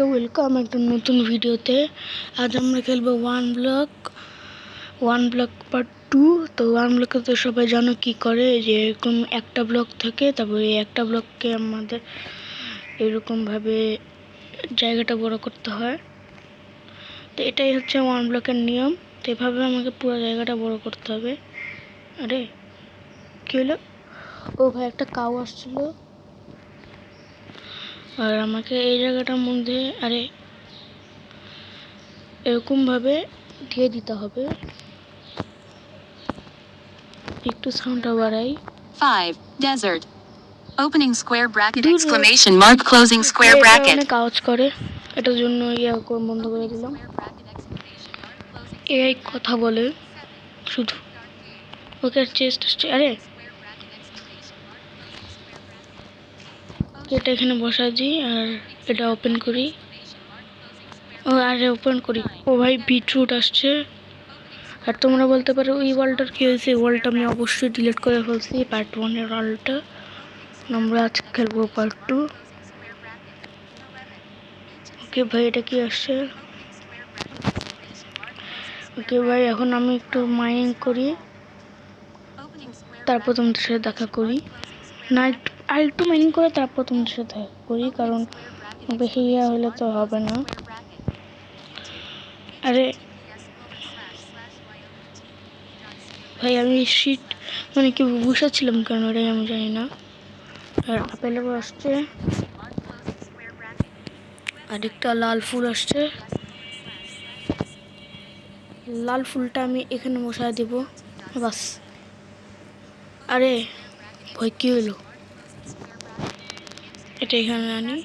তো ওয়েলকাম একটা নতুন ভিডিওতে। আজ আমরা খেলবো ওয়ান ব্লক পার্ট 2। তো ওয়ান ব্লকে তো সবাই জানো কি করে, যে এরকম একটা ব্লক থাকে, তারপরে এই একটা ব্লককে আমাদের এরকমভাবে জায়গাটা বড় করতে হয়। তো এটাই হচ্ছে ওয়ান ব্লকের নিয়ম। তো এভাবে আমাকে পুরো জায়গাটা বড় করতে হবে। আরে কি হলো? ও ভাই, একটা কাউ আসছিল আর আমাকে এই জায়গাটার মধ্যে এরকম ভাবে দিয়ে দিতে হবে। একটু সাউন্ডটা বাড়াই। 5 desert opening square bracket exclamation mark closing square bracket অনেক আওয়াজ করে, এটার জন্য বন্ধ করে দিলাম। এই কথা বলে শুধু, ওকে চেস্ট আসছে। আরে এটা এখানে বসা দিই আর এটা ওপেন করি। ওপেন করি। ও ভাই, বিটরুট আসছে। আর তোমরা বলতে পারো ওই ওয়ালটার কি হয়েছে? ওয়ালটা আমি অবশ্যই ডিলিট করে ফেলছি, পার্ট 1 এর ওয়ালটা। আমরা আজ খেলবো পার্ট 2। ওকে ভাই, এটা কি আসছে? ওকে ভাই, এখন আমি একটু মাইনিং করি, তারপর তোমাদের সাথে দেখা করি। না, আর একটু মাইনিং করে তারপর তোমাদের সাথে দেখা করি, কারণ বেশি হলে তো হবে না। আরে ভাই, আমি শীত কি বসেছিলাম কেন, এটাই আমি জানি না। আর আপেলও আসছে, আর একটা লাল ফুল আসছে। লাল ফুলটা আমি এখানে বসায় দিব, বাস। আরে ভয়, কি হলো? এটা এখানে আনি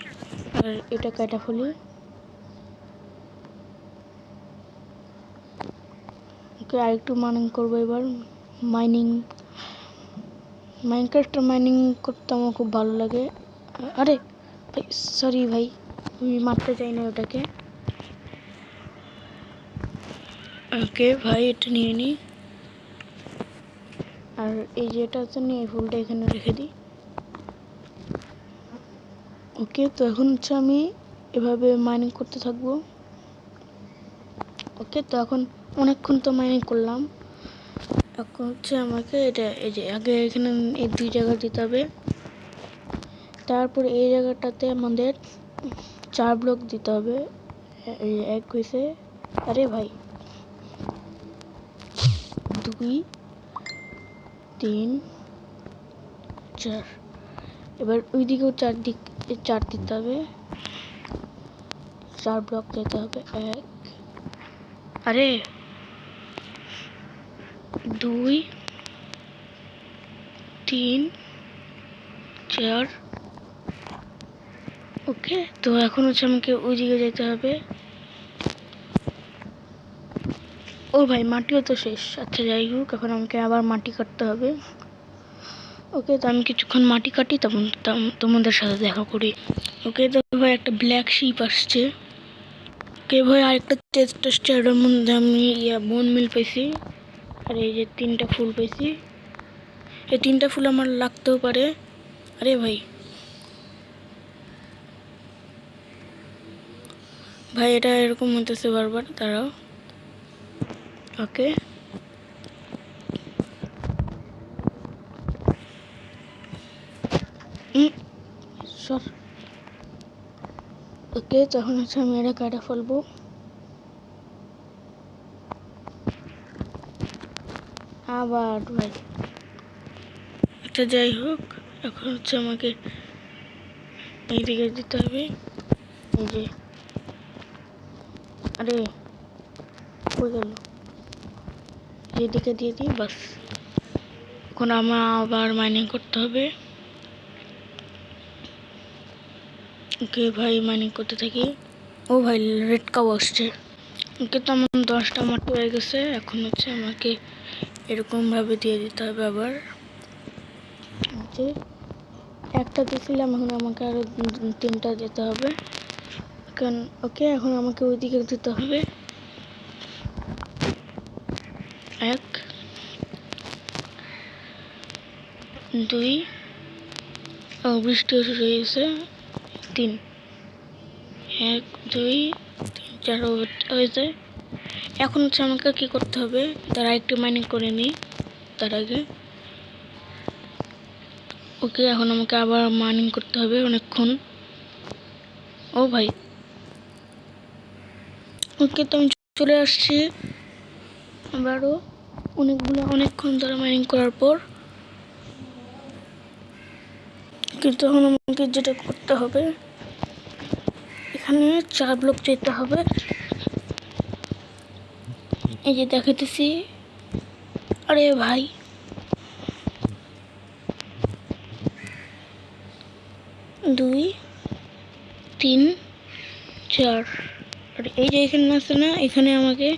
আর এটা কাটা ফেলি। ওকে, আরেকটু মাইনিং করবো এবার। মাইনক্রাফটে মাইনিং করতে আমার খুব ভালো লাগে। আরে ভাই, সরি ভাই, আমি মারতে চাই না ওটাকে। ওকে ভাই, এটা নিয়ে নিই, আর এই যেটা আছে নিয়ে এই ফুলটা এখানে রেখে দিই। ওকে, তো এখন হচ্ছে আমি এভাবে মাইনিং করতে থাকবো। ওকে, তো এখন অনেকক্ষণ তো মাইনিং করলাম। এখন হচ্ছে আমাকে এটা এই যে আগে এখানে এই 2 জায়গা দিতে হবে, তারপর এই জায়গাটাতে আমাদের 4 ব্লক দিতে হবে। এই এক হয়েছে। আরে ভাই, 2 3 4। এবার ওইদিকেও 4 দিতে হবে, 4 ব্লক দিতে হবে। 1 আরে 2 3 4। ওকে, তো এখন হচ্ছে আমাকে ওইদিকে যেতে হবে। ও ভাই, মাটিও তো শেষ। আচ্ছা যাই হোক, এখন আমাকে আবার মাটি কাটতে হবে। ওকে, তো আমি কিছুক্ষণ মাটি কাটি, তখন তোমাদের সাথে দেখা করি। ওকে, তো ভাই একটা ব্ল্যাক শিপ আসছে। ওকে ভাই, আরেকটা চেস্ট আসছে, এটার মধ্যে আমি বোন মিল পেয়েছি, আর এই যে 3টা ফুল পেয়েছি। এই 3টা ফুল আমার লাগতেও পারে। আরে ভাই ভাই, এটা এরকম হতেছে বারবার, দাঁড়াও। ওকে, সর। ওকে, তখন হচ্ছে আমি এটা কাটা ফেলবো। আবার ভাই, আচ্ছা যাই হোক, এখন হচ্ছে আমাকে এইদিকে দিতে হবে। এই যে, আরে কই গেল? এইদিকে দিয়ে দিই, বাস। এখন আমার আবার মাইনিং করতে হবে। ওকে ভাই, মাইনিং করতে থাকি। ও ভাই, রেড কাউ আসছে। ওকে, তো আমার 10টা মাটি হয়ে গেছে। এখন হচ্ছে আমাকে এরকমভাবে দিয়ে দিতে হবে আবার। একটা দিয়েছিলাম, এখন আমাকে আরো 3টা দিতে হবে। ওকে, এখন আমাকে ওইদিকে দিতে হবে। 1 2, ও বৃষ্টি শুরু হয়েছে। 3 1 2 3 4 হয়েছে। এখন হচ্ছে আমাকে কি করতে হবে, তার একটু মাইনিং করে নিই তার আগে। ওকে, এখন আমাকে আবার মাইনিং করতে হবে অনেকক্ষণ। ও ভাই, ওকে তো আমি চলে আসছি আবারও অনেকক্ষণ ধরে মাইনিং করার পর। কিন্তু এখন আমাকে যেটা করতে হবে, এখানে 4 ব্লক যেতে হবে। এই যে দেখাইতেছি। আরে ভাই, দুই 3 4, আর এই যে এখানে আছে না, এখানে আমাকে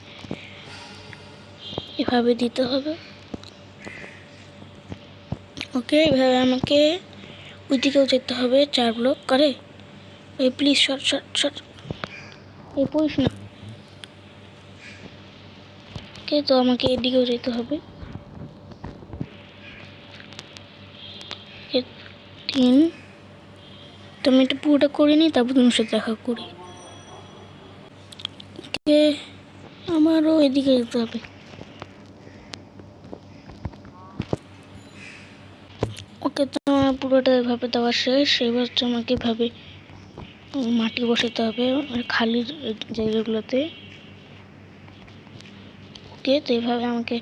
এভাবে দিতে হবে। ওকে, এভাবে আমাকে ওইদিকেও যেতে হবে 4 ব্লক করে। এই প্লিজ শর্ট শর্ট শর্ট, এই পড়িস না। ওকে, তো আমাকে এদিকেও যেতে হবে। 3, তো আমি এটা পুরোটা করে নিই, তারপর তোমার সাথে দেখা করি। ওকে, আমারও এদিকে যেতে হবে। ওকে, তো আমার পুরোটা এভাবে দেওয়া শেষ। এবার হচ্ছে আমাকে এভাবে মাটি বসাতে হবে খালি জায়গাগুলোতে। ওকে, তো এভাবে আমাকে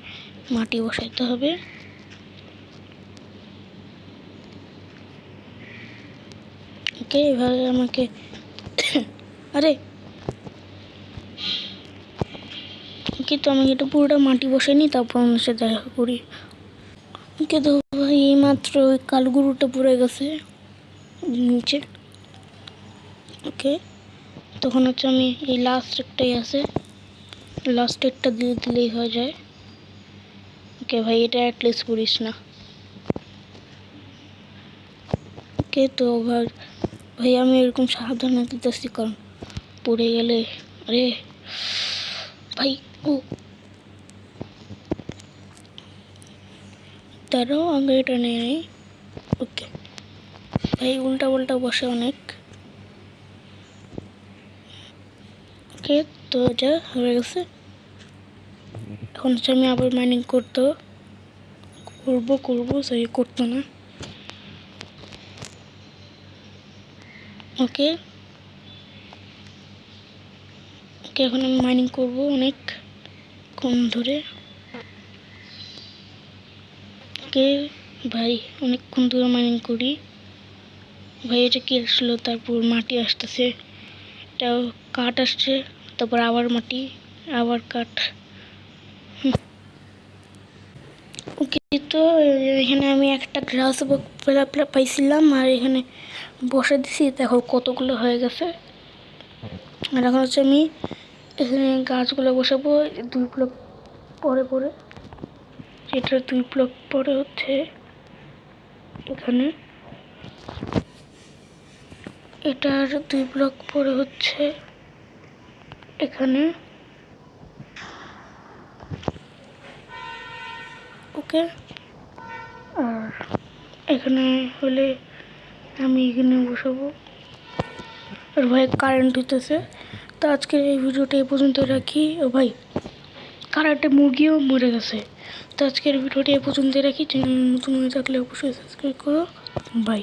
মাটি বসাইতে হবে। ওকে, এভাবে আমাকে আরে ওকে, তো আমি এটা পুরোটা মাটি বসাই নি, তারপর আমার সাথে দেখা করি। ওকে, তো ভাই এই মাত্র ওই কালো গরুটা পড়ে গেছে নিচে। ওকে, তখন হচ্ছে আমি এই লাস্ট একটাই আছে, লাস্ট একটা দিয়ে দিলেই হয়ে যায়। ওকে ভাই, এটা অ্যাটলিস্ট করিস না। ওকে, তো ভাই আমি এরকম সাবধানে দিতেছি, কারণ পড়ে গেলে আরে ভাই ও তারও আগে এটা নেই নেই। ওকে ভাই, উল্টা উল্টা বসে অনেক। ওকে, তো এটা হয়ে গেছে। এখন হচ্ছে আমি আবার মাইনিং করবো সরি করতো না। ওকে, এখন আমি মাইনিং করবো অনেকক্ষণ ধরে। ওকে ভাই, অনেকক্ষণ ধরে মাইনিং করি। ভাই এটা কি আসলো, তারপর মাটি আসতেছে, এটাও কাঠ আসছে, তারপর আবার মাটি, আবার কাঠ। ওকে, তো এখানে আমি একটা গ্রাস পাইছিলাম, আর এখানে বসে দিছি, দেখো কতগুলো হয়ে গেছে। আর এখন হচ্ছে আমি এখানে গাছগুলো বসাবো 2 ব্লক পরে। এটার 2 ব্লক পরে হচ্ছে এখানে, এটার 2 ব্লক পরে হচ্ছে এখানে। ওকে, আর এখানে হলে আমি এখানে বসাবো। আর ভাই কারেন্ট হইতেছে, তো আজকের এই ভিডিওটা এই পর্যন্ত রাখি। ও ভাই, কারেন্টে মুরগিও মরে গেছে। তো আজকের ভিডিওটা এই পর্যন্ত রাখি। চ্যানেল নতুন হয়ে থাকলে অবশ্যই সাবস্ক্রাইব করো। বাই।